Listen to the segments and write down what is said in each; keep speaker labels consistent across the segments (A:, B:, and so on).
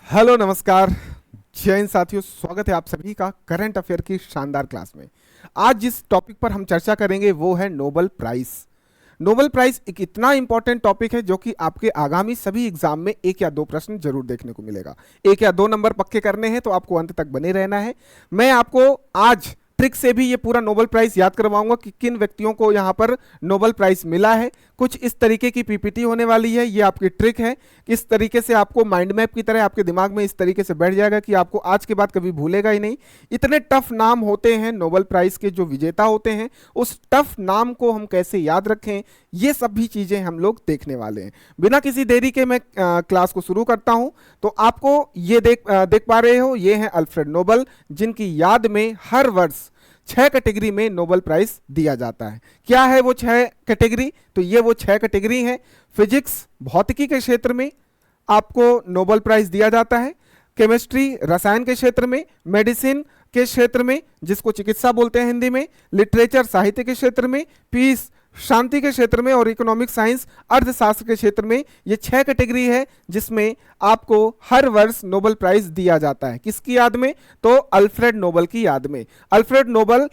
A: Hello नमस्कार। जय हिंद साथियों, स्वागत है आप सभी का करंट अफेयर की शानदार क्लास में। आज जिस टॉपिक पर हम चर्चा करेंगे वो है नोबेल प्राइज। नोबेल प्राइज एक इतना इंपॉर्टेंट टॉपिक है जो कि आपके आगामी सभी एग्जाम में एक या दो प्रश्न जरूर देखने को मिलेगा। एक या दो नंबर पक्के करने हैं तो आपको अंत तक बने रहना है। मैं आपको आज ट्रिक से भी ये पूरा नोबेल प्राइज याद करवाऊंगा कि किन व्यक्तियों को यहाँ पर नोबेल प्राइज मिला है। कुछ इस तरीके की पीपीटी होने वाली है, ये आपकी ट्रिक है। इस तरीके से आपको माइंड मैप की तरह आपके दिमाग में इस तरीके से बैठ जाएगा कि आपको आज के बाद कभी भूलेगा ही नहीं। इतने टफ नाम होते हैं नोबेल प्राइज के जो विजेता होते हैं, उस टफ नाम को हम कैसे याद रखें, ये सब भी चीजें हम लोग देखने वाले हैं। बिना किसी देरी के मैं क्लास को शुरू करता हूं। तो आपको ये देख पा रहे हो, ये है अल्फ्रेड नोबेल, जिनकी याद में हर वर्ष 6 कैटेगरी में नोबेल प्राइज दिया जाता है। क्या है वो 6 कैटेगरी? तो ये वो 6 कैटेगरी हैं। फिजिक्स, भौतिकी के क्षेत्र में आपको नोबेल प्राइज दिया जाता है। केमिस्ट्री, रसायन के क्षेत्र में, मेडिसिन के क्षेत्र में जिसको चिकित्सा बोलते हैं हिंदी में, लिटरेचर, साहित्य के क्षेत्र में, पीस, शांति के क्षेत्र में, और इकोनॉमिक साइंस, अर्थशास्त्र के क्षेत्र में। ये 6 कैटेगरी है जिसमें आपको हर वर्ष नोबेल प्राइज दिया जाता है। किसकी याद में? तो अल्फ्रेड नोबेल की याद में। अल्फ्रेड नोबेल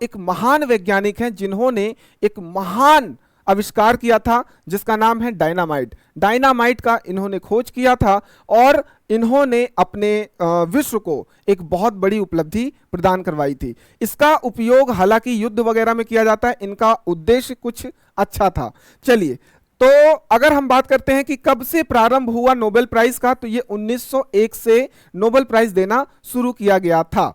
A: एक महान वैज्ञानिक हैं जिन्होंने एक महान आविष्कार किया था जिसका नाम है डायनामाइट। डायनामाइट का इन्होंने खोज किया था और इन्होंने अपने विश्व को एक बहुत बड़ी उपलब्धि प्रदान करवाई थी। इसका उपयोग हालांकि युद्ध वगैरह में किया जाता है, इनका उद्देश्य कुछ अच्छा था। चलिए, तो अगर हम बात करते हैं कि कब से प्रारंभ हुआ नोबेल प्राइज का, तो ये 1901 से नोबेल प्राइज देना शुरू किया गया था।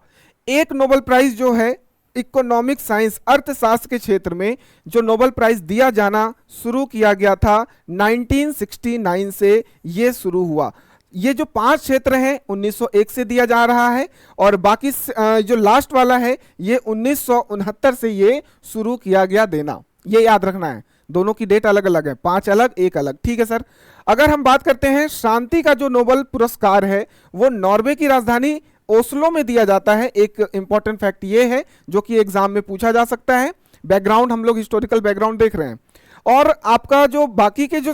A: एक नोबेल प्राइज जो है इकोनॉमिक साइंस, अर्थशास्त्र के क्षेत्र में जो नोबेल प्राइज दिया जाना शुरू किया गया था 1969 से ये शुरू हुआ। ये जो 5 क्षेत्र हैं 1901 से दिया जा रहा है और बाकी जो लास्ट वाला है ये 1969 से ये शुरू किया गया देना। ये याद रखना है, दोनों की डेट अलग अलग है, 5 अलग एक अलग। ठीक है सर। अगर हम बात करते हैं शांति का जो नोबेल पुरस्कार है वो नॉर्वे की राजधानी ओस्लो में दिया जाता है। एक इंपॉर्टेंट फैक्ट ये है जो कि एग्जाम में पूछा जा सकता है। बैकग्राउंड, हम लोग हिस्टोरिकल बैकग्राउंड देख रहे हैं। और आपका जो बाकी के जो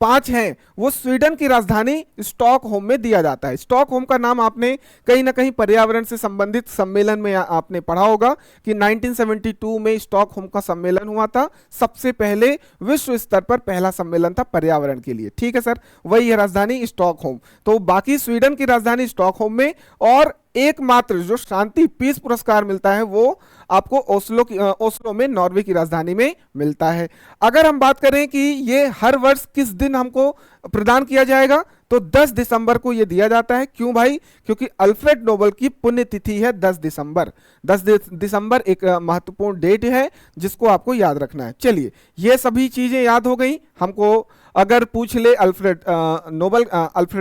A: 5 हैं वो स्वीडन की राजधानी स्टॉकहोम में दिया जाता है। स्टॉकहोम का नाम आपने कहीं ना कहीं पर्यावरण से संबंधित सम्मेलन में आपने पढ़ा होगा कि 1972 में स्टॉकहोम का सम्मेलन हुआ था। सबसे पहले विश्व स्तर पर पहला सम्मेलन था पर्यावरण के लिए। ठीक है सर, वही है राजधानी स्टॉकहोम। तो बाकी स्वीडन की राजधानी स्टॉकहोम में, और एकमात्र जो शांति पीस पुरस्कार मिलता है वो आपको ओस्लो में, नॉर्वे की राजधानी में मिलता है। अगर हम बात करें कि ये हर वर्ष किस दिन हमको प्रदान किया जाएगा, तो 10 दिसंबर को ये दिया जाता है। क्यों भाई? क्योंकि अल्फ्रेड नोबेल की पुण्यतिथि है 10 दिसंबर। 10 दिसंबर एक महत्वपूर्ण डेट है जिसको आपको याद रखना है। चलिए, ये सभी चीजें याद हो गई हमको। अगर पूछ ले अल्फ्रेड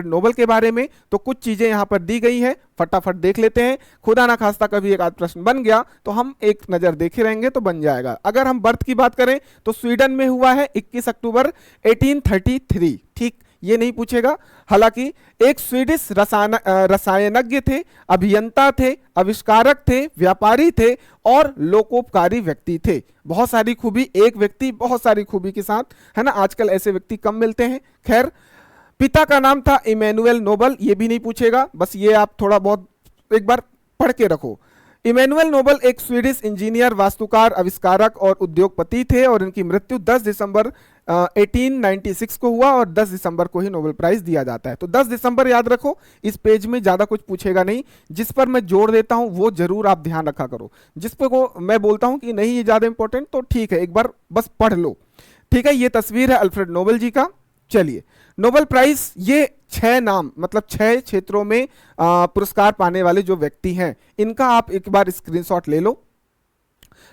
A: नोबेल के बारे में तो कुछ चीजें यहां पर दी गई है, फटाफट देख लेते हैं। खुदा ना खास्ता कभी एक आध प्रश्न बन गया तो हम एक नजर देखे रहेंगे तो बन जाएगा। अगर हम बर्थ की बात करें तो स्वीडन में हुआ है 21 अक्टूबर 1833। ठीक, ये नहीं पूछेगा। हालांकि एक स्वीडिश रसायनज्ञ थे, अभियंता थे, आविष्कारक थे, व्यापारी थे और लोकोपकारी व्यक्ति थे। बहुत सारी खूबी, एक व्यक्ति बहुत सारी खूबी के साथ, है ना। आजकल ऐसे व्यक्ति कम मिलते हैं। खैर, पिता का नाम था इमैनुअल नोबेल, ये भी नहीं पूछेगा, बस ये आप थोड़ा बहुत एक बार पढ़ के रखो। इमैनुअल नोबेल एक स्वीडिश इंजीनियर, वास्तुकार, आविष्कारक और उद्योगपति थे और इनकी मृत्यु 10 दिसंबर 1896 को हुआ और 10 दिसंबर को ही नोबेल प्राइज दिया जाता है। तो 10 दिसंबर याद रखो। इस पेज में ज्यादा कुछ पूछेगा नहीं। जिस पर मैं जोड़ देता हूं वो जरूर आप ध्यान रखा करो। जिस पर को मैं बोलता हूं कि नहीं ये ज्यादा इंपॉर्टेंट, तो ठीक है, एक बार बस पढ़ लो। ठीक है, ये तस्वीर है अल्फ्रेड नोबेल जी का। चलिए, नोबेल प्राइज, ये 6 नाम, मतलब 6 क्षेत्रों में पुरस्कार पाने वाले जो व्यक्ति हैं, इनका आप एक बार स्क्रीनशॉट ले लो,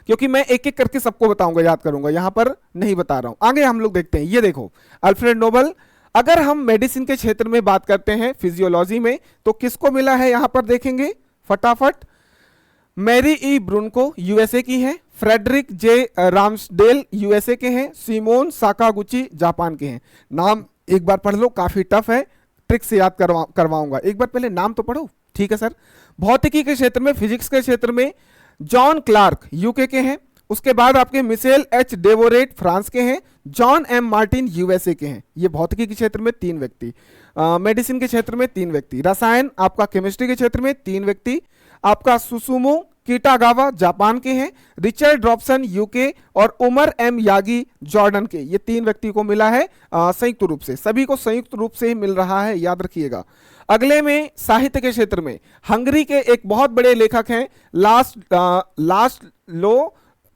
A: क्योंकि मैं एक एक करके सबको बताऊंगा, याद करूंगा, यहां पर नहीं बता रहा हूं। आगे हम लोग देखते हैं। ये देखो अल्फ्रेड नोबेल। अगर हम मेडिसिन के क्षेत्र में बात करते हैं, फिजियोलॉजी में, तो किसको मिला है यहां पर देखेंगे फटाफट। मैरी ई ब्रुनको यूएसए की हैं, फ्रेडरिक जे रामसडेल यूएसए के हैं, सिमोन साकागुची जापान के हैं। नाम एक बार पढ़ लो, काफी टफ है, ट्रिक से याद करवाऊंगा। एक बार पहले नाम तो पढ़ो। ठीक है सर। भौतिकी के क्षेत्र में, फिजिक्स के क्षेत्र में जॉन क्लार्क यूके के हैं, उसके बाद आपके मिशेल एच डेवोरेट फ्रांस के हैं, जॉन एम मार्टिन यूएसए के हैं। ये भौतिकी के क्षेत्र में 3 व्यक्ति, मेडिसिन के क्षेत्र में 3 व्यक्ति, रसायन आपका केमिस्ट्री के क्षेत्र में 3 व्यक्ति, आपका सुसुमो किटागावा जापान के हैं, रिचर्ड रॉबसन यूके और उमर एम यागी जॉर्डन के। ये 3 व्यक्ति को मिला है संयुक्त रूप से, सभी को संयुक्त रूप से ही मिल रहा है, याद रखिएगा। अगले में साहित्य के क्षेत्र में हंगरी के एक बहुत बड़े लेखक हैं लास्ट लो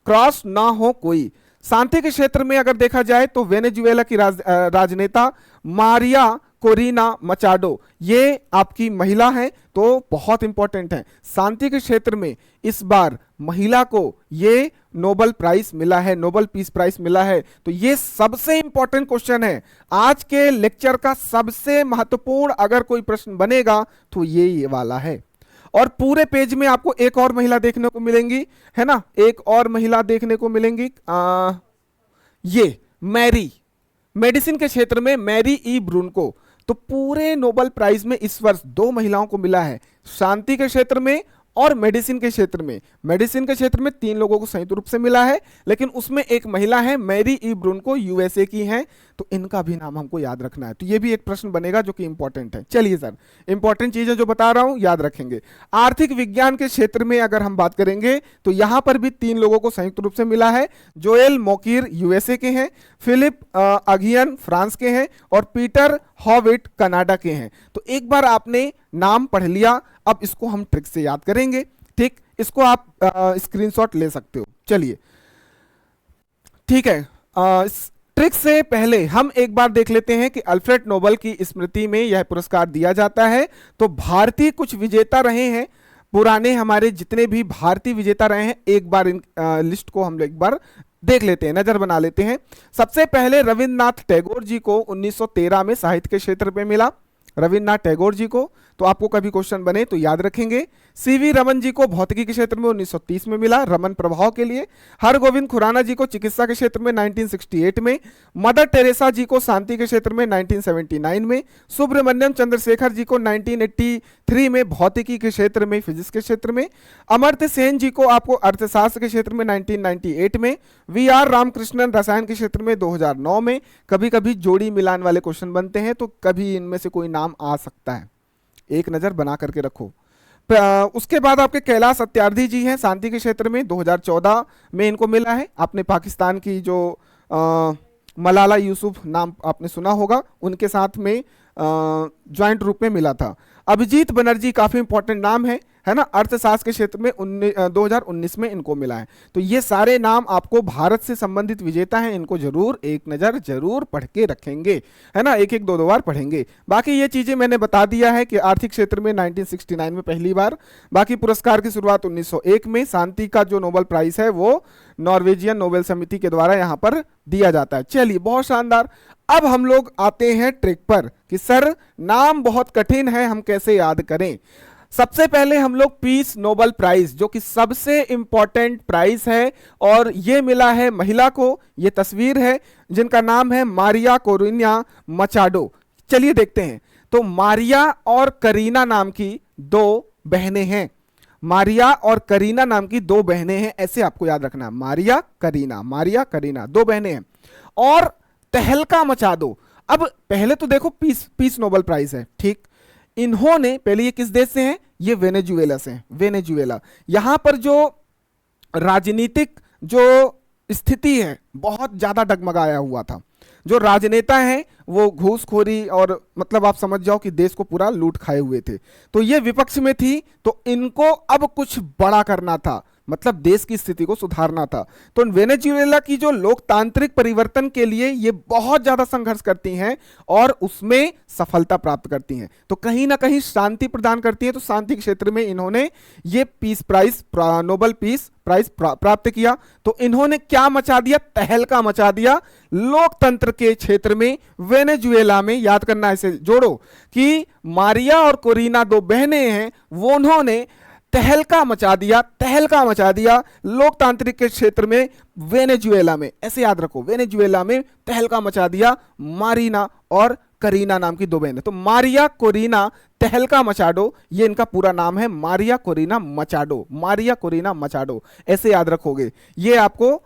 A: क्रॉस ना हो कोई। शांति के क्षेत्र में अगर देखा जाए तो वेनेजुएला की राजनेता मारिया कोरिना मचाडो, ये आपकी महिला है, तो बहुत इंपॉर्टेंट है। शांति के क्षेत्र में इस बार महिला को ये नोबेल प्राइज मिला है, नोबेल पीस प्राइज मिला है। तो ये सबसे इंपॉर्टेंट क्वेश्चन है आज के लेक्चर का, सबसे महत्वपूर्ण अगर कोई प्रश्न बनेगा तो ये वाला है। और पूरे पेज में आपको एक और महिला देखने को मिलेंगी, है ना, एक और महिला देखने को मिलेंगी, ये मैरी, मेडिसिन के क्षेत्र में मैरी ई ब्रूनको। तो पूरे नोबेल प्राइज में इस वर्ष 2 महिलाओं को मिला है, शांति के क्षेत्र में और मेडिसिन के क्षेत्र में। मेडिसिन के क्षेत्र में 3 लोगों को संयुक्त रूप से मिला है, लेकिन उसमें एक महिला है मैरी ई ब्रूनको, यूएसए की हैं, तो इनका भी नाम हमको याद रखना है। तो ये भी एक प्रश्न बनेगा जो कि इंपॉर्टेंट है। चलिए सर, इंपॉर्टेंट चीजें जो बता रहा हूं याद रखेंगे। आर्थिक विज्ञान के क्षेत्र में अगर हम बात करेंगे तो यहां पर भी 3 लोगों को संयुक्त रूप से मिला है। जोएल मोकीर यूएसए के हैं, फिलिप अगियन फ्रांस के हैं और पीटर हॉविट कनाडा के हैं। तो एक बार आपने नाम पढ़ लिया, अब इसको हम ट्रिक से याद करेंगे। ठीक, इसको आप स्क्रीनशॉट ले सकते हो। चलिए ठीक है, ट्रिक से पहले हम एक बार देख लेते हैं कि अल्फ्रेड नोबेल की स्मृति में यह पुरस्कार दिया जाता है। तो भारतीय कुछ विजेता रहे हैं, पुराने हमारे जितने भी भारतीय विजेता रहे हैं, एक बार इन लिस्ट को हम एक बार देख लेते हैं, नजर बना लेते हैं। सबसे पहले रविन्द्रनाथ टैगोर जी को 1913 में साहित्य के क्षेत्र पे मिला, रविन्द्रनाथ टैगोर जी को, तो आपको कभी क्वेश्चन बने तो याद रखेंगे। सीवी रमन जी को भौतिकी के क्षेत्र में 1930 में मिला, रमन प्रभाव के लिए। हरगोविंद खुराना जी को चिकित्सा के क्षेत्र में 1968 में। मदर टेरेसा जी को शांति के क्षेत्र में 1979 में। सुब्रमण्यम चंद्रशेखर जी को 1983 में भौतिकी के क्षेत्र में, फिजिक्स के क्षेत्र में। अमर्त्य सेन जी को आपको अर्थशास्त्र के क्षेत्र में 1998 में। वी आर रामकृष्णन रसायन के क्षेत्र में 2009 में। कभी कभी जोड़ी मिलान वाले क्वेश्चन बनते हैं, तो कभी इनमें से कोई नाम आ सकता है, एक नजर बना करके रखो। उसके बाद आपके कैलाश सत्यार्थी जी हैं शांति के क्षेत्र में, 2014 में इनको मिला है। आपने पाकिस्तान की जो मलाला यूसुफ नाम आपने सुना होगा, उनके साथ में ज्वाइंट रूप में मिला था। अभिजीत बनर्जी काफी इंपॉर्टेंट नाम है ना, अर्थशास्त्र के क्षेत्र में 2019 में इनको मिला है। तो ये सारे नाम आपको भारत से संबंधित विजेता हैं, इनको जरूर एक नजर जरूर पढ़ के रखेंगे, है ना, एक एक दो बार पढ़ेंगे। बाकी ये चीजें मैंने बता दिया है कि आर्थिक क्षेत्र में 1969 में पहली बार, बाकी पुरस्कार की शुरुआत 1901 में। शांति का जो नोबेल प्राइज है वो नॉर्वेजियन नोबेल समिति के द्वारा यहाँ पर दिया जाता है। चलिए, बहुत शानदार। अब हम लोग आते हैं ट्रिक पर कि सर नाम बहुत कठिन है, हम कैसे याद करें। सबसे पहले हम लोग पीस नोबेल प्राइज, जो कि सबसे इंपॉर्टेंट प्राइज है, और ये मिला है महिला को, ये तस्वीर है, जिनका नाम है मारिया कोरिना मचाडो। चलिए देखते हैं। तो मारिया और करीना नाम की 2 बहनें हैं, मारिया और करीना नाम की 2 बहनें हैं, ऐसे आपको याद रखना, मारिया करीना 2 बहनें हैं। और तहलका मचा दो। अब पहले तो देखो पीस नोबेल प्राइज है, ठीक। इन्होंने पहले, ये किस देश से हैं, ये वेनेजुएला से हैं, वेनेजुएला। यहां पर जो राजनीतिक जो स्थिति है बहुत ज्यादा डगमगाया हुआ था। जो राजनेता हैं वो घूसखोरी और मतलब आप समझ जाओ कि देश को पूरा लूट खाए हुए थे। तो ये विपक्ष में थी, तो इनको अब कुछ बड़ा करना था, मतलब देश की स्थिति को सुधारना था। तो वेनेजुएला की जो लोकतांत्रिक परिवर्तन के लिए ये बहुत ज्यादा संघर्ष करती हैं और उसमें सफलता प्राप्त करती हैं। तो कहीं ना कहीं शांति प्रदान करती हैं। तो शांति के क्षेत्र में इन्होंने ये peace prize, Nobel peace prize प्राप्त किया। तो इन्होंने क्या मचा दिया, तहलका मचा दिया लोकतंत्र के क्षेत्र में, वेनेजुएला में। याद करना, ऐसे जोड़ो कि मारिया और कोरिना 2 बहनें हैं, वो उन्होंने तहलका मचा दिया लोकतांत्रिक के क्षेत्र में, वेनेजुएला में। ऐसे याद रखो, वेनेजुएला में तहलका मचा दिया मारिना और करीना नाम की 2 बहन है। तो मारिया कोरिना तहलका मचाडो, ये इनका पूरा नाम है, Maria Corina Machado, Maria Corina Machado, ऐसे याद रखोगे, ये आपको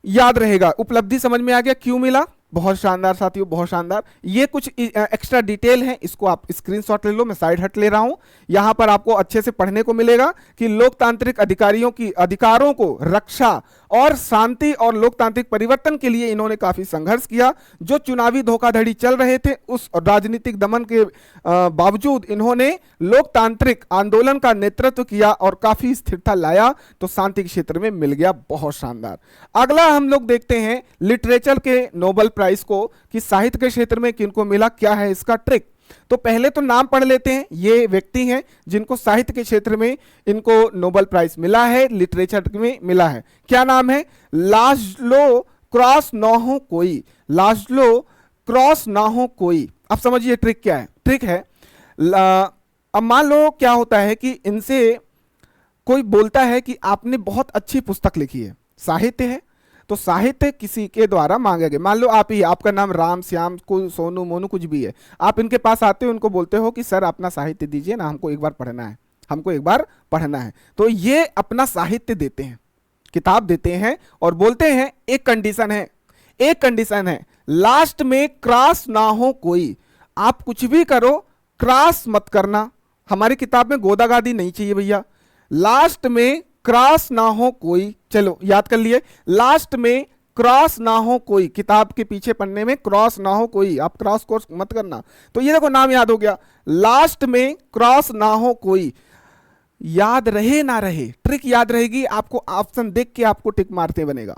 A: याद रहेगा। उपलब्धि समझ में आ गया क्यों मिला, बहुत शानदार साथियों, बहुत शानदार। ये कुछ एक्स्ट्रा डिटेल है, इसको आप स्क्रीनशॉट ले लो, मैं साइड हट ले रहा हूं। यहां पर आपको अच्छे से पढ़ने को मिलेगा कि लोकतांत्रिक अधिकारियों की अधिकारों को रक्षा और शांति और लोकतांत्रिक परिवर्तन के लिए इन्होंने काफी संघर्ष किया। जो चुनावी धोखाधड़ी चल रहे थे उस राजनीतिक दमन के बावजूद इन्होंने लोकतांत्रिक आंदोलन का नेतृत्व किया और काफी स्थिरता लाया, तो शांति के क्षेत्र में मिल गया, बहुत शानदार। अगला हम लोग देखते हैं लिटरेचर के नोबेल प्राइज को, कि साहित्य के क्षेत्र में किनको मिला, क्या है इसका ट्रिक। तो पहले तो नाम पढ़ लेते हैं, ये व्यक्ति हैं जिनको साहित्य के क्षेत्र में इनको नोबेल प्राइज मिला है, लिटरेचर में मिला है। क्या नाम है, लाज़्लो क्रास्नोहोकोई, लाज़्लो क्रास्नोहोकोई। अब समझिए ट्रिक क्या है, ट्रिक है अब मान लो क्या होता है कि इनसे कोई बोलता है कि आपने बहुत अच्छी पुस्तक लिखी है, साहित्य है, तो साहित्य किसी के द्वारा मांगे गए, मान लो आप ही, आपका नाम राम श्याम को सोनू मोनू कुछ भी है, आप इनके पास आते हो, उनको बोलते हो कि सर अपना साहित्य दीजिए ना, हमको एक बार पढ़ना है, हमको एक बार पढ़ना है। तो ये अपना साहित्य देते हैं, किताब देते हैं और बोलते हैं एक कंडीशन है, एक कंडीशन है, लास्ट में क्रॉस ना हो कोई, आप कुछ भी करो क्रॉस मत करना, हमारी किताब में गोदागादी नहीं चाहिए भैया, लास्ट में क्रॉस ना हो कोई। चलो याद कर लिए, लास्ट में क्रॉस ना हो कोई, किताब के पीछे पन्ने में क्रॉस ना हो कोई, आप क्रॉस कोर्स मत करना। तो ये देखो नाम याद हो गया, लास्ट में क्रॉस ना हो कोई, याद रहे ना रहे, ट्रिक याद रहेगी आपको, ऑप्शन देख के आपको टिक मारते बनेगा।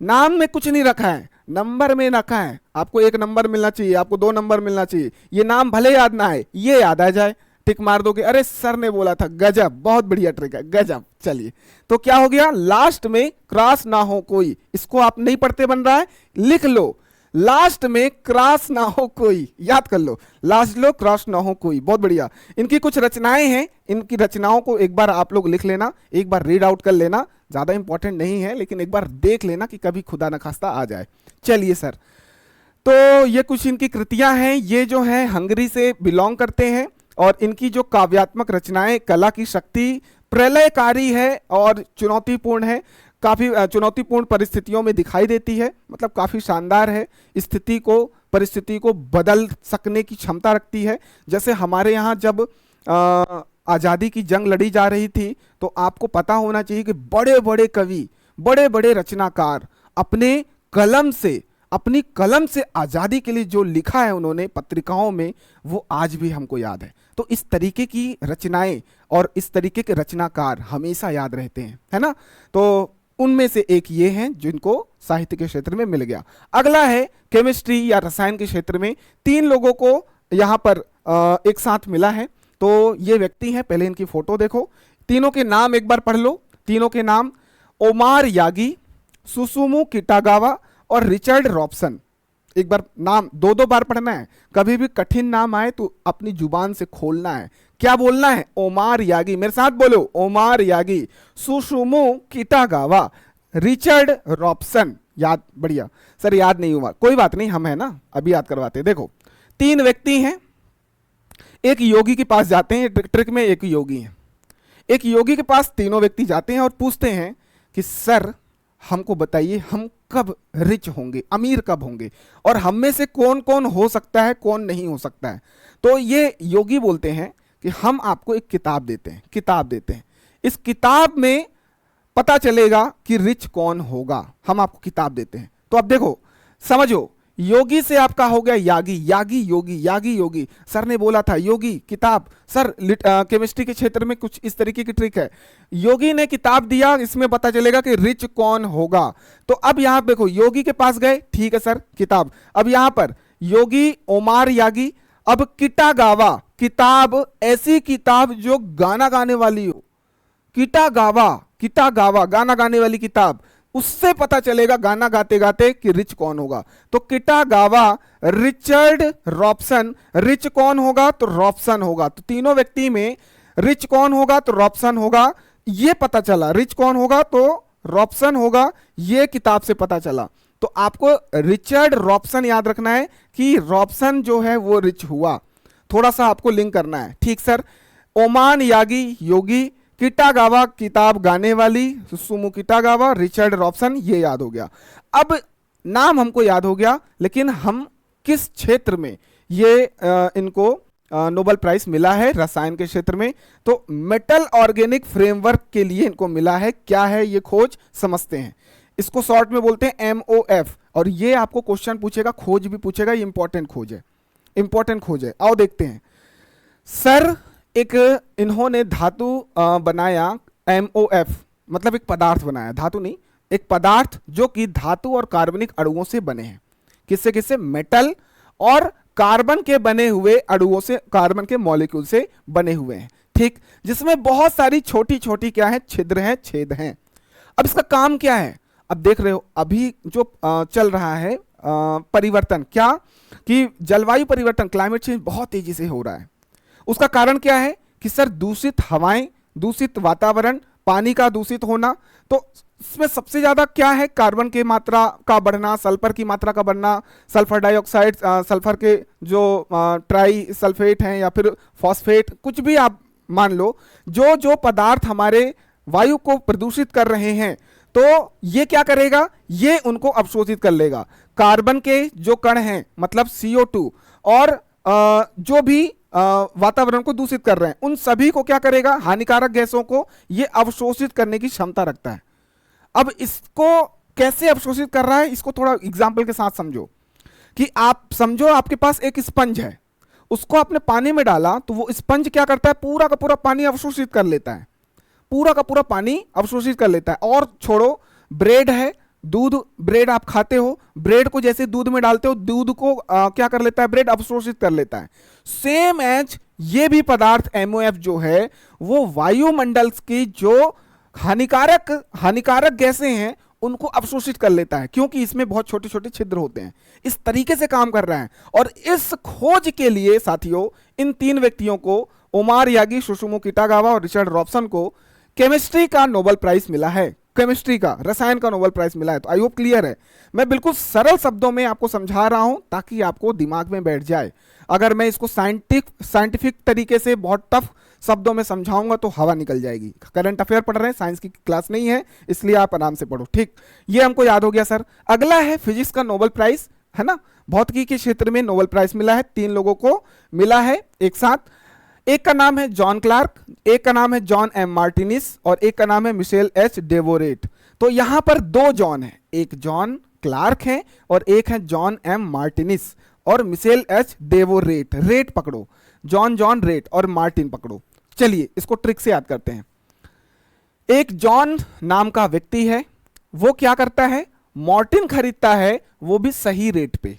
A: नाम में कुछ नहीं रखा है, नंबर में रखा है, आपको 1 नंबर मिलना चाहिए, आपको 2 नंबर मिलना चाहिए, ये नाम भले याद ना आए, ये याद आ जाए, टिक मार दोगे, अरे सर ने बोला था, गजब, बहुत बढ़िया ट्रिक है, गजब। चलिए तो क्या हो गया, लास्ट में क्रॉस ना हो कोई, इसको आप नहीं पढ़ते बन रहा है, लिख लो, लास्ट में क्रॉस ना हो कोई, याद कर लो, लास्ट लो क्रॉस ना हो कोई, बहुत बढ़िया। इनकी कुछ रचनाएं हैं, इनकी रचनाओं को एक बार आप लोग लिख लेना, एक बार रीड आउट कर लेना, ज्यादा इंपॉर्टेंट नहीं है, लेकिन एक बार देख लेना कि कभी खुदा न खास्ता आ जाए। चलिए सर, तो ये कुछ इनकी कृतियां हैं, ये जो है हंगरी से बिलोंग करते हैं और इनकी जो काव्यात्मक रचनाएं, कला की शक्ति प्रलयकारी है और चुनौतीपूर्ण है, काफी चुनौतीपूर्ण परिस्थितियों में दिखाई देती है, मतलब काफी शानदार है, स्थिति को परिस्थिति को बदल सकने की क्षमता रखती है। जैसे हमारे यहाँ जब आज़ादी की जंग लड़ी जा रही थी, तो आपको पता होना चाहिए कि बड़े बड़े कवि, बड़े बड़े रचनाकार अपनी कलम से आज़ादी के लिए जो लिखा है उन्होंने पत्रिकाओं में, वो आज भी हमको याद है। तो इस तरीके की रचनाएं और इस तरीके के रचनाकार हमेशा याद रहते हैं, है ना। तो उनमें से एक ये हैं जिनको साहित्य के क्षेत्र में मिल गया। अगला है केमिस्ट्री या रसायन के क्षेत्र में, 3 लोगों को यहाँ पर एक साथ मिला है। तो ये व्यक्ति हैं, पहले इनकी फोटो देखो, तीनों के नाम एक बार पढ़ लो, तीनों के नाम ओमार यागी, सुसुमु किटागावा और रिचर्ड रॉबसन। एक बार नाम 2-2 बार पढ़ना है, कभी भी कठिन नाम आए तो अपनी जुबान से खोलना है, क्या बोलना है, ओमार यागी, मेरे साथ बोलो, Omar Yaghi, Susumu Kitagawa, Richard Robson. याद, बढ़िया सर, याद नहीं हुआ, कोई बात नहीं, हम है ना, अभी याद करवाते। देखो 3 व्यक्ति हैं, एक योगी के पास जाते हैं, ट्रिक में एक योगी है, एक योगी के पास तीनों व्यक्ति जाते हैं और पूछते हैं कि सर हमको बताइए हम कब रिच होंगे, अमीर कब होंगे, और हम में से कौन कौन हो सकता है, कौन नहीं हो सकता है। तो ये योगी बोलते हैं कि हम आपको एक किताब देते हैं, इस किताब में पता चलेगा कि रिच कौन होगा, हम आपको किताब देते हैं। तो अब देखो, समझो, योगी से आपका हो गया यागी, यागी योगी, सर ने बोला था योगी किताब, सर केमिस्ट्री के क्षेत्र में कुछ इस तरीके की ट्रिक है, योगी ने किताब दिया, इसमें पता चलेगा कि रिच कौन होगा। तो अब यहां देखो, योगी के पास गए, ठीक है सर किताब, अब यहां पर योगी ओमार यागी, अब किटागावा, किताब ऐसी किताब जो गाना गाने वाली हो, किटागावा गाना गाने वाली किताब, उससे पता चलेगा गाना गाते गाते कि रिच कौन होगा। तो किटागावा, रिचर्ड रॉबसन, रिच कौन होगा, तो रॉबसन होगा। तो तीनों व्यक्ति में रिच कौन होगा, तो रॉबसन होगा, ये पता चला, रिच कौन होगा तो रॉबसन होगा, ये किताब से पता चला। तो आपको रिचर्ड रॉबसन याद रखना है कि रॉबसन जो है वो रिच हुआ, थोड़ा सा आपको लिंक करना है। ठीक सर। ओमान यागी योगी, किटागावा किताब गाने वाली, सुसुमु किटागावा, रिचर्ड रॉबसन, ये याद हो गया। अब नाम हमको याद हो गया, लेकिन हम किस क्षेत्र में ये इनको नोबेल प्राइज मिला है? रसायन के क्षेत्र में। तो मेटल ऑर्गेनिक फ्रेमवर्क के लिए इनको मिला है। क्या है ये खोज, समझते हैं। इसको शॉर्ट में बोलते हैं MOF, और ये आपको क्वेश्चन पूछेगा, खोज भी पूछेगा, ये इंपॉर्टेंट खोज है, इंपॉर्टेंट खोज है। आओ देखते हैं। सर एक इन्होंने धातु बनाया, MOF मतलब एक पदार्थ बनाया, धातु नहीं, एक पदार्थ जो कि धातु और कार्बनिक अणुओं से बने हैं। किससे किससे? मेटल और कार्बन के बने हुए अणुओं से, कार्बन के मॉलिक्यूल से बने हुए हैं। ठीक, जिसमें बहुत सारी छोटी छोटी क्या है? छिद्र हैं, छेद हैं। अब इसका काम क्या है? अब देख रहे हो अभी जो चल रहा है परिवर्तन, क्या कि जलवायु परिवर्तन, क्लाइमेट चेंज बहुत तेजी से हो रहा है। उसका कारण क्या है कि सर दूषित हवाएं, दूषित वातावरण, पानी का दूषित होना। तो इसमें सबसे ज्यादा क्या है? कार्बन की मात्रा का बढ़ना, सल्फर की मात्रा का बढ़ना, सल्फर डाइऑक्साइड, सल्फर के जो ट्राई सल्फेट हैं या फिर फॉस्फेट, कुछ भी आप मान लो, जो जो पदार्थ हमारे वायु को प्रदूषित कर रहे हैं, तो ये क्या करेगा? ये उनको अवशोषित कर लेगा। कार्बन के जो कण हैं, मतलब CO2, और जो भी वातावरण को दूषित कर रहे हैं, उन सभी को क्या करेगा? हानिकारक गैसों को ये अवशोषित करने की क्षमता रखता है। अब इसको कैसे अवशोषित कर रहा है, इसको थोड़ा एग्जाम्पल के साथ समझो। कि आप समझो आपके पास एक स्पंज है, उसको आपने पानी में डाला, तो वो स्पंज क्या करता है? पूरा का पूरा पानी अवशोषित कर लेता है, पूरा का पूरा पानी अवशोषित कर लेता है। और छोड़ो, ब्रेड है, दूध, ब्रेड आप खाते हो, ब्रेड को जैसे दूध में डालते हो, दूध को क्या कर लेता है? ब्रेड अवशोषित कर लेता है। सेम एज ये भी पदार्थ MOF जो है, वो वायुमंडल की जो हानिकारक गैसें हैं उनको अवशोषित कर लेता है, क्योंकि इसमें बहुत छोटे छोटे छिद्र होते हैं। इस तरीके से काम कर रहा है। और इस खोज के लिए साथियों, इन 3 व्यक्तियों को, ओमार यागी, सुसुमु किटागावा और रिचर्ड रॉबसन को केमिस्ट्री का नोबेल प्राइज मिला है। केमिस्ट्री का, रसायन का नोबेल प्राइज मिला है। तो आई होप क्लियर है। मैं बिल्कुल सरल शब्दों में आपको समझा रहा हूं ताकि आपको दिमाग में बैठ जाए। अगर मैं इसको साइंटिफिक तरीके से बहुत टफ शब्दों में समझाऊंगा तो हवा निकल जाएगी। करंट अफेयर पढ़ रहे हैं, साइंस की क्लास नहीं है, इसलिए आप आराम से पढ़ो। ठीक, ये हमको याद हो गया सर। अगला है फिजिक्स का नोबेल प्राइज, है ना। भौतिकी के क्षेत्र में नोबेल प्राइज मिला है, 3 लोगों को मिला है एक साथ। एक का नाम है जॉन क्लार्क, एक का नाम है जॉन M मार्टिनिस, और एक का नाम है मिशेल H डेवोरेट। तो यहां पर 2 जॉन है, एक जॉन क्लार्क है और एक है जॉन M मार्टिनिस और मिशेल H डेवोरेट। रेट पकड़ो, जॉन रेट और मार्टिन पकड़ो। चलिए इसको ट्रिक से याद करते हैं। एक जॉन नाम का व्यक्ति है, वो क्या करता है? मॉर्टिन खरीदता है, वो भी सही रेट पे,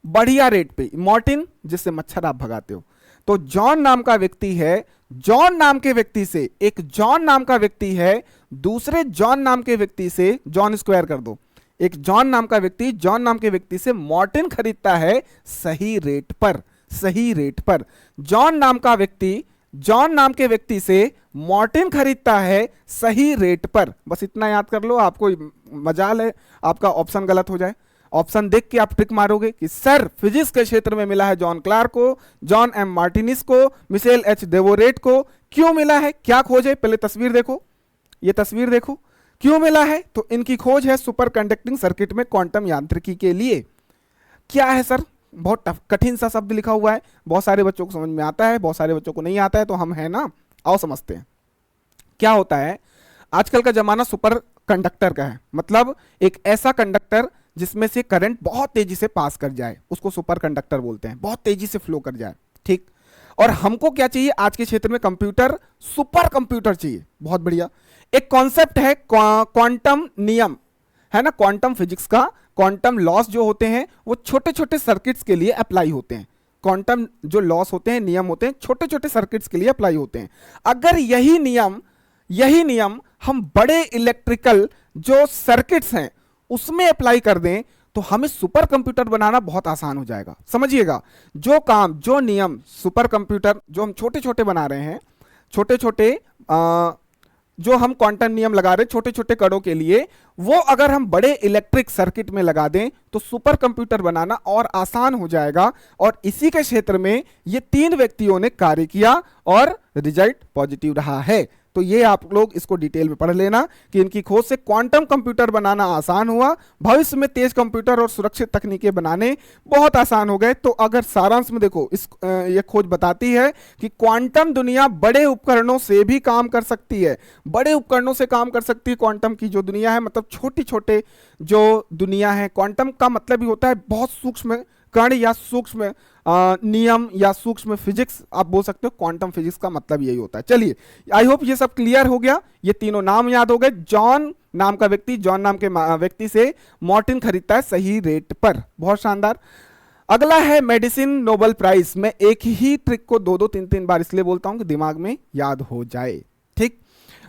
A: बढ़िया रेट पे। मॉर्टिन जिससे मच्छर आप भगाते हो। तो जॉन नाम का व्यक्ति है, जॉन नाम के व्यक्ति से, एक जॉन नाम का व्यक्ति है, दूसरे जॉन नाम के व्यक्ति से, जॉन स्क्वायर कर दो, एक जॉन नाम का व्यक्ति जॉन नाम के व्यक्ति से मॉर्टिन खरीदता है सही रेट पर, सही रेट पर। जॉन नाम का व्यक्ति जॉन नाम के व्यक्ति से मॉर्टिन खरीदता है सही रेट पर। बस इतना याद कर लो, आपको मजाल है आपका ऑप्शन गलत हो जाए। ऑप्शन देख के आप ट्रिक मारोगे कि सर फिजिक्स के क्षेत्र में मिला है जॉन क्लार्क को, जॉन M मार्टिनिस को, मिशेल H डेवोरेट को। क्यों मिला है, क्या खोज है? पहले तस्वीर देखो, ये तस्वीर देखो, क्यों मिला है? तो इनकी खोज है सुपर कंडक्टिंग सर्किट में क्वांटम यांत्रिकी के लिए। क्या है सर? बहुत कठिन सा शब्द लिखा हुआ है, बहुत सारे बच्चों को समझ में आता है, बहुत सारे बच्चों को नहीं आता है, तो हम है ना, आओ समझते हैं। क्या होता है, आजकल का जमाना सुपर कंडक्टर का है, मतलब एक ऐसा कंडक्टर जिसमें से करंट बहुत तेजी से पास कर जाए, उसको सुपर कंडक्टर बोलते हैं, बहुत तेजी से फ्लो कर जाए। ठीक, और हमको क्या चाहिए आज के क्षेत्र में? कंप्यूटर, सुपर कंप्यूटर चाहिए। बहुत बढ़िया। एक कॉन्सेप्ट है क्वांटम नियम, है ना, क्वांटम फिजिक्स का। क्वांटम लॉस जो होते हैं वो छोटे छोटे सर्किट्स के लिए अप्लाई होते हैं। क्वांटम जो लॉस होते हैं, नियम होते हैं, छोटे छोटे सर्किट्स के लिए अप्लाई होते हैं। अगर यही नियम हम बड़े इलेक्ट्रिकल जो सर्किट्स हैं उसमें अप्लाई कर दें तो हमें सुपर कंप्यूटर बनाना बहुत आसान हो जाएगा। समझिएगा, जो काम, जो नियम सुपर कंप्यूटर जो हम छोटे छोटे बना रहे हैं, छोटे छोटे जो हम क्वांटम नियम लगा रहे छोटे छोटे कणों के लिए, वो अगर हम बड़े इलेक्ट्रिक सर्किट में लगा दें तो सुपर कंप्यूटर बनाना और आसान हो जाएगा। और इसी के क्षेत्र में ये 3 व्यक्तियों ने कार्य किया और रिजल्ट पॉजिटिव रहा है। तो ये आप लोग इसको डिटेल में पढ़ लेना कि इनकी खोज से क्वांटम कंप्यूटर बनाना आसान हुआ, भविष्य में तेज कंप्यूटर और सुरक्षित तकनीकें बनाने बहुत आसान हो गए। तो अगर सारांश में देखो, ये खोज बताती है कि क्वांटम दुनिया बड़े उपकरणों से भी काम कर सकती है, बड़े उपकरणों से काम कर सकती है। क्वांटम की जो दुनिया है, मतलब छोटी छोटे जो दुनिया है, क्वांटम का मतलब ही होता है बहुत सूक्ष्म कण या सूक्ष्म नियम या सूक्ष्म फिजिक्स आप बोल सकते हो। क्वांटम फिजिक्स का मतलब यही होता है। चलिए, आई होप ये सब क्लियर हो गया। ये तीनों नाम याद हो गए। जॉन नाम का व्यक्ति, जॉन नाम के व्यक्ति से मॉर्टिन खरीदता है सही रेट पर। बहुत शानदार। अगला है मेडिसिन नोबेल प्राइज। मैं एक ही ट्रिक को 2-2 3-3 बार इसलिए बोलता हूं कि दिमाग में याद हो जाए। ठीक,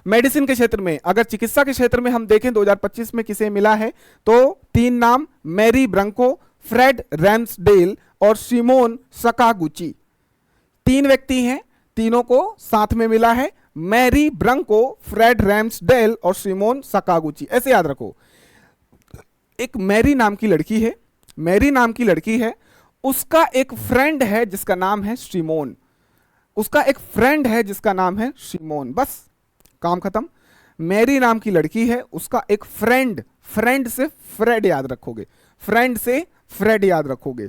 A: मेडिसिन के क्षेत्र में, अगर चिकित्सा के क्षेत्र में हम देखें 2025 में किसे मिला है, तो 3 नाम, मैरी ब्रंको, फ्रेड रैम्सडेल और सिमोन सकागुची। 3 व्यक्ति हैं, तीनों को साथ में मिला है, मैरी ब्रंको, फ्रेड रैम्सडेल और सिमोन सकागुची। ऐसे याद रखो, एक मैरी नाम की लड़की है, मैरी नाम की लड़की है, उसका एक फ्रेंड है जिसका नाम है सिमोन, उसका एक फ्रेंड है जिसका नाम है सिमोन। बस काम खत्म। मैरी नाम की लड़की है, उसका एक फ्रेंड, फ्रेंड से फ्रेड याद रखोगे, फ्रेंड से फ्रेड याद रखोगे,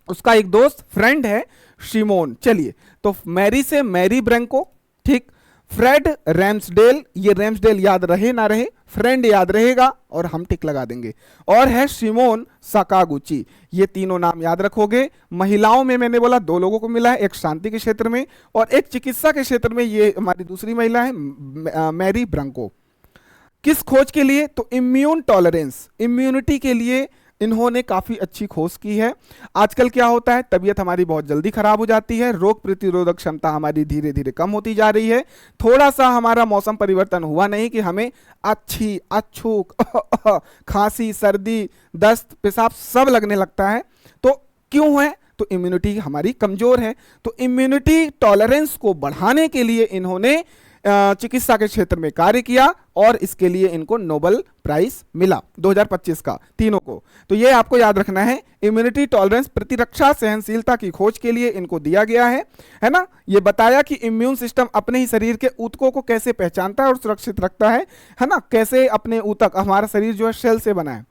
A: उसका एक दोस्त फ्रेंड है शिमोन। चलिए, तो मैरी से मैरी ब्रंको, ठीक, फ्रेड रैम्सडेल, ये रैम्सडेल याद रहे ना रहे, फ्रेंड याद रहेगा और हम टिक लगा देंगे, और है सिमोन सकागुची। ये तीनों नाम याद रखोगे। महिलाओं में मैंने बोला 2 लोगों को मिला है, एक शांति के क्षेत्र में और एक चिकित्सा के क्षेत्र में। ये हमारी दूसरी महिला है मैरी ब्रंको। किस खोज के लिए? तो इम्यून टॉलरेंस, इम्यूनिटी के लिए इन्होंने काफी अच्छी खोज की है। आजकल क्या होता है, तबीयत हमारी बहुत जल्दी खराब हो जाती है, रोग प्रतिरोधक क्षमता हमारी धीरे धीरे कम होती जा रही है। थोड़ा सा हमारा मौसम परिवर्तन हुआ नहीं कि हमें अछूक खांसी, सर्दी, दस्त, पेशाब सब लगने लगता है। तो क्यों है? तो इम्यूनिटी हमारी कमजोर है। तो इम्यूनिटी टॉलरेंस को बढ़ाने के लिए इन्होंने चिकित्सा के क्षेत्र में कार्य किया और इसके लिए इनको नोबेल प्राइज मिला 2025 का, तीनों को। तो ये आपको याद रखना है, इम्यूनिटी टॉलरेंस, प्रतिरक्षा सहनशीलता की खोज के लिए इनको दिया गया है ना। ये बताया कि इम्यून सिस्टम अपने ही शरीर के ऊतकों को कैसे पहचानता है और सुरक्षित रखता है ना। कैसे अपने ऊतक, हमारा शरीर जो है सेल से बना है,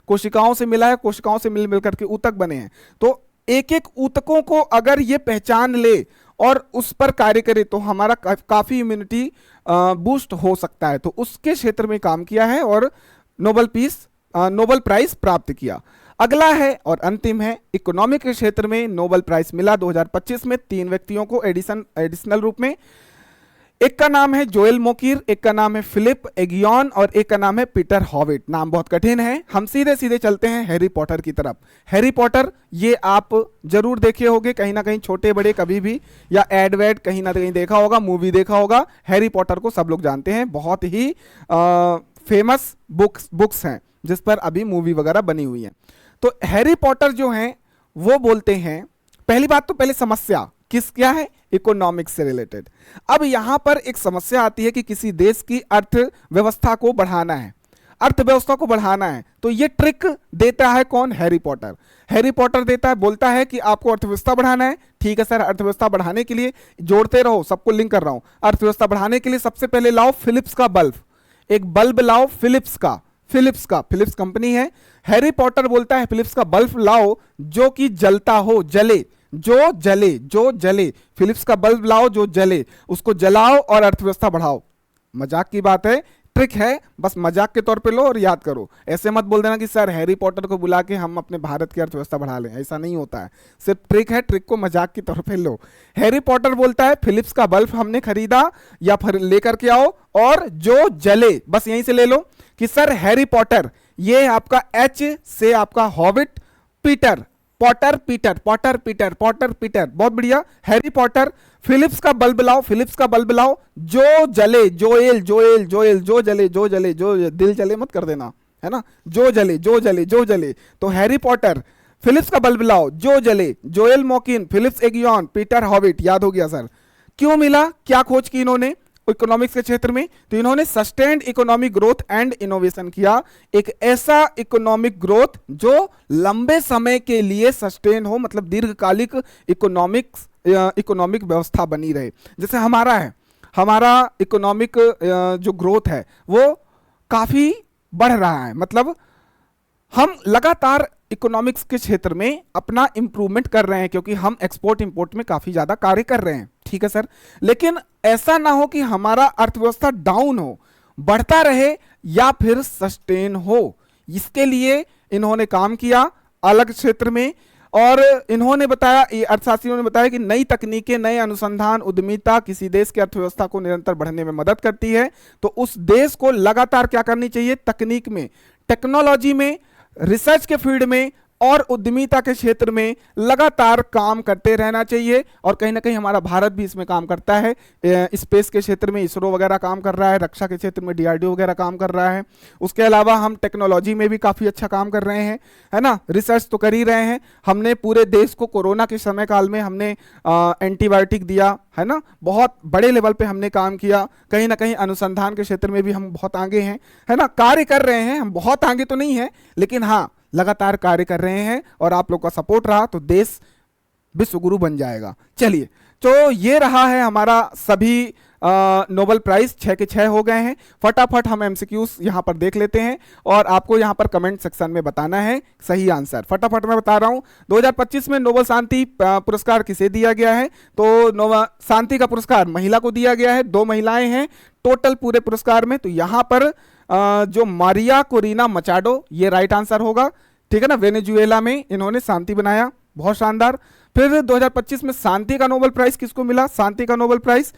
A: कोशिकाओं से मिला है, कोशिकाओं से मिल मिलकर के ऊतक बने हैं। तो एक एक ऊतकों को अगर ये पहचान ले और उस पर कार्य करे तो हमारा काफी इम्यूनिटी बूस्ट हो सकता है। तो उसके क्षेत्र में काम किया है और नोबेल प्राइज प्राप्त किया। अगला है और अंतिम है, इकोनॉमिक के क्षेत्र में नोबेल प्राइज मिला 2025 में 3 व्यक्तियों को एडिशनल रूप में। एक का नाम है जोएल मोकिर, एक का नाम है फिलिप एगियन और एक का नाम है पीटर हॉविट। नाम बहुत कठिन है। हम सीधे सीधे चलते हैं हैरी पॉटर की तरफ। हैरी पॉटर ये आप जरूर देखे होंगे कहीं ना कहीं, छोटे बड़े कभी भी, या एड वेड कहीं ना कहीं देखा होगा, मूवी देखा होगा। हैरी पॉटर को सब लोग जानते हैं, बहुत ही फेमस बुक्स हैं जिस पर अभी मूवी वगैरह बनी हुई है। तो हैरी पॉटर जो हैं वो बोलते हैं, पहली बात तो पहले समस्या क्या है, इकोनॉमिक्स से रिलेटेड। अब यहां पर एक समस्या आती है कि किसी देश की अर्थव्यवस्था को बढ़ाना है, अर्थव्यवस्था को बढ़ाना है, तो ये ट्रिक देता है कौन? Harry Potter. हैरी पॉटर देता है, बोलता है कि आपको अर्थव्यवस्था बढ़ाना है। ठीक है सर, अर्थव्यवस्था बढ़ाने के लिए जोड़ते रहो, सबको लिंक कर रहा हूं। अर्थव्यवस्था बढ़ाने के लिए सबसे पहले लाओ फिलिप्स का बल्ब, एक बल्ब लाओ फिलिप्स का, फिलिप्स कंपनी है। हैरी पॉटर बोलता है फिलिप्स का बल्ब लाओ जो कि जलता हो, जले, जो जले, फिलिप्स का बल्ब लाओ जो जले, उसको जलाओ और अर्थव्यवस्था बढ़ाओ। मजाक की बात है, ट्रिक है, बस मजाक के तौर पे लो और याद करो। ऐसे मत बोल देना कि सर हैरी पॉटर को बुला के हम अपने भारत की अर्थव्यवस्था बढ़ा लें, ऐसा नहीं होता है। सिर्फ ट्रिक है, ट्रिक को मजाक के तौर पे लो। हैरी पॉटर बोलता है फिलिप्स का बल्ब हमने खरीदा या फिर लेकर के आओ और जो जले, बस यहीं से ले लो कि सर हैरी पॉटर, ये आपका एच से आपका हॉबिट, पीटर, पॉटर पीटर, बहुत बढ़िया। हैरी पॉटर, फिलिप्स का बल्ब लाओ जो जले, जो दिल जले मत कर देना, है ना, जो जले। तो हैरी पॉटर, फिलिप्स का बल्ब लाओ जो जले, जोएल मोकिन, फिलिप्स एगियन, पीटर हॉविट। याद हो गया सर। क्यों मिला? क्या खोज की इन्होंने? इकोनॉमिक्स के क्षेत्र में, तो इन्होंने sustained economic growth and innovation किया। एक ऐसा इकोनॉमिक ग्रोथ जो लंबे समय के लिए सस्टेन हो, मतलब दीर्घकालिक इकोनॉमिक व्यवस्था बनी रहे। जैसे हमारा इकोनॉमिक जो ग्रोथ है वो काफी बढ़ रहा है, मतलब हम लगातार इकोनॉमिक्स के क्षेत्र में अपना इंप्रूवमेंट कर रहे हैं, क्योंकि हम एक्सपोर्ट इंपोर्ट में काफी ज्यादा कार्य कर रहे हैं। ठीक है सर, लेकिन ऐसा ना हो कि हमारा अर्थव्यवस्था डाउन हो, बढ़ता रहे या फिर सस्टेन हो। इसके लिए इन्होंने काम किया अलग क्षेत्र में, और इन्होंने बताया, अर्थशास्त्रियों ने बताया कि नई तकनीकें, नए अनुसंधान, उद्यमिता किसी देश की अर्थव्यवस्था को निरंतर बढ़ने में मदद करती है। तो उस देश को लगातार क्या करनी चाहिए, तकनीक में, टेक्नोलॉजी में, रिसर्च के फील्ड में और उद्यमिता के क्षेत्र में लगातार काम करते रहना चाहिए। और कहीं ना कहीं हमारा भारत भी इसमें काम करता है। स्पेस के क्षेत्र में इसरो वगैरह काम कर रहा है, रक्षा के क्षेत्र में डीआरडीओ वगैरह काम कर रहा है। उसके अलावा हम टेक्नोलॉजी में भी काफ़ी अच्छा काम कर रहे हैं, है ना, रिसर्च तो कर ही रहे हैं। हमने पूरे देश को कोरोना के समय काल में हमने एंटीबायोटिक दिया, है ना, बहुत बड़े लेवल पे हमने काम किया। कहीं ना कहीं अनुसंधान के क्षेत्र में भी हम बहुत आगे हैं, है ना, कार्य कर रहे हैं। हम बहुत आगे तो नहीं है, लेकिन हाँ लगातार कार्य कर रहे हैं, और आप लोग का सपोर्ट रहा तो देश विश्वगुरु बन जाएगा। चलिए, तो ये रहा है हमारा सभी नोबेल प्राइज 6 के 6 हो गए हैं। फटाफट हम एमसीक्यूज यहाँ पर देख लेते हैं, और आपको यहाँ पर कमेंट सेक्शन में बताना है सही आंसर। फटाफट मैं बता रहा हूँ, 2025 में नोबेल शांति पुरस्कार किसे दिया गया है? तो नोबेल शांति का पुरस्कार महिला को दिया गया है। 2 महिलाएं हैं टोटल पूरे पुरस्कार में। तो यहाँ पर जो मारिया कोरिना मचाडो, ये राइट आंसर होगा। ठीक है ना, वेनेजुएला में इन्होंने शांति बनाया, बहुत शानदार। फिर 2025 में शांति का नोबेल प्राइज किसको मिला? शांति का नोबेल प्राइज,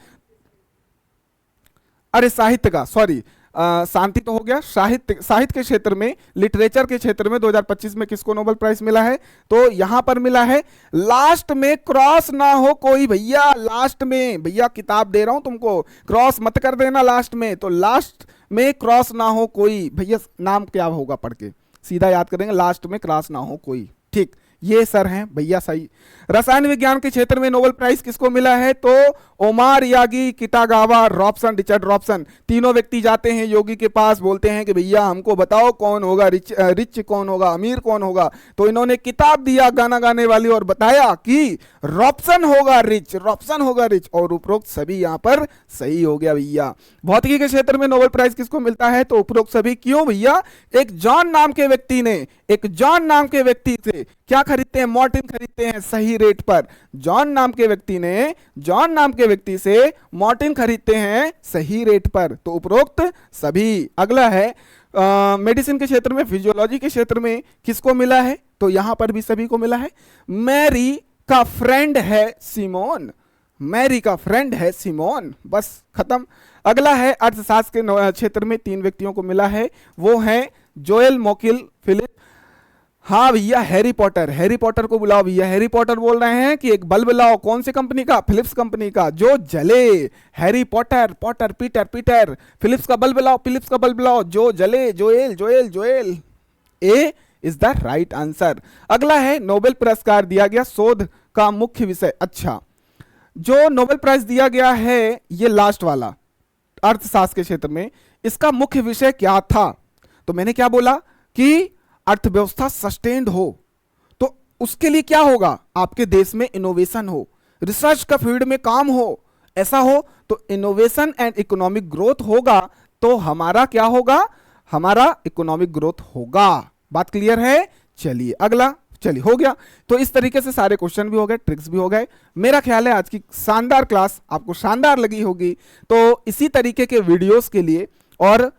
A: अरे साहित्य का, सॉरी, शांति तो हो गया। साहित्य के क्षेत्र में, लिटरेचर के क्षेत्र में 2025 में किसको नोबेल प्राइज मिला है? तो यहां पर मिला है, लास्ट में क्रॉस ना हो कोई भैया, लास्ट में भैया किताब दे रहा हूं तुमको, क्रॉस मत कर देना लास्ट में। तो लास्ट में क्रॉस ना हो कोई, भैया नाम क्या होगा पढ़ के सीधा याद करेंगे, लास्ट में क्रॉस ना हो कोई। ठीक, ये सर हैं भैया सही। रसायन विज्ञान के क्षेत्र में नोबेल प्राइज किसको मिला है? तो Omar Yaghi, Kitagawa, Robson, Richard Robson. तीनों व्यक्ति जाते हैं योगी के पास, बोलते हैं कि भैया हमको बताओ कौन होगा रिच कौन होगा, अमीर कौन होगा। तो इन्होंने किताब दिया गाना गाने वाली और बताया कि रॉबसन होगा रिच, रॉबसन होगा रिच, और उपरोक्त सभी यहाँ पर सही हो गया भैया। भौतिकी के क्षेत्र में नोबेल प्राइज किसको मिलता है? तो उपरोक्त सभी क्यों भैया? एक जॉन नाम के व्यक्ति से क्या खरीदते हैं? मॉर्टिन खरीदते हैं सही रेट पर। जॉन नाम के व्यक्ति से मॉर्टिन खरीदते हैं सही रेट पर। तो उपरोक्त सभी। अगला है मेडिसिन के क्षेत्र में, फिजियोलॉजी के क्षेत्र में किसको मिला है? तो यहां पर भी सभी को मिला है। मैरी का फ्रेंड है सिमोन, मैरी का फ्रेंड है सिमोन, बस खत्म। अगला है अर्थशास्त्र के क्षेत्र में 3 व्यक्तियों को मिला है, वो है जोएल मोकिल फिलिप। हाँ भैया, हैरी पॉटर को बुलाओ भैया। हैरी पॉटर बोल रहे हैं कि एक बल्ब लाओ, कौन सी कंपनी का? फिलिप्स कंपनी का, जो जले। हैरी पॉटर, पीटर, फिलिप्स का बल्ब लाओ, जो जले। Joel. A is the right answer. अगला है नोबेल पुरस्कार दिया गया शोध का मुख्य विषय। अच्छा, जो नोबेल प्राइज दिया गया है ये लास्ट वाला अर्थशास्त्र के क्षेत्र में, इसका मुख्य विषय क्या था? तो मैंने क्या बोला कि अर्थव्यवस्था सस्टेन्ड हो, तो उसके लिए क्या होगा? आपके देश में इनोवेशन हो, रिसर्च का फील्ड में काम हो। ऐसा हो तो इनोवेशन एंड इकोनॉमिक ग्रोथ होगा, तो हमारा क्या होगा? हमारा इकोनॉमिक ग्रोथ होगा। बात क्लियर है? चलिए अगला, चलिए हो गया। तो इस तरीके से सारे क्वेश्चन भी हो गए, ट्रिक्स भी हो गए। मेरा ख्याल है आज की शानदार क्लास आपको शानदार लगी होगी। तो इसी तरीके के वीडियोस के लिए और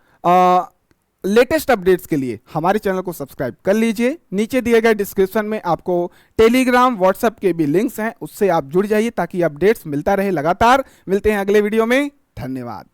A: लेटेस्ट अपडेट्स के लिए हमारे चैनल को सब्सक्राइब कर लीजिए। नीचे दिए गए डिस्क्रिप्शन में आपको टेलीग्राम, व्हाट्सएप के भी लिंक्स हैं, उससे आप जुड़ जाइए ताकि अपडेट्स मिलता रहे लगातार। मिलते हैं अगले वीडियो में, धन्यवाद।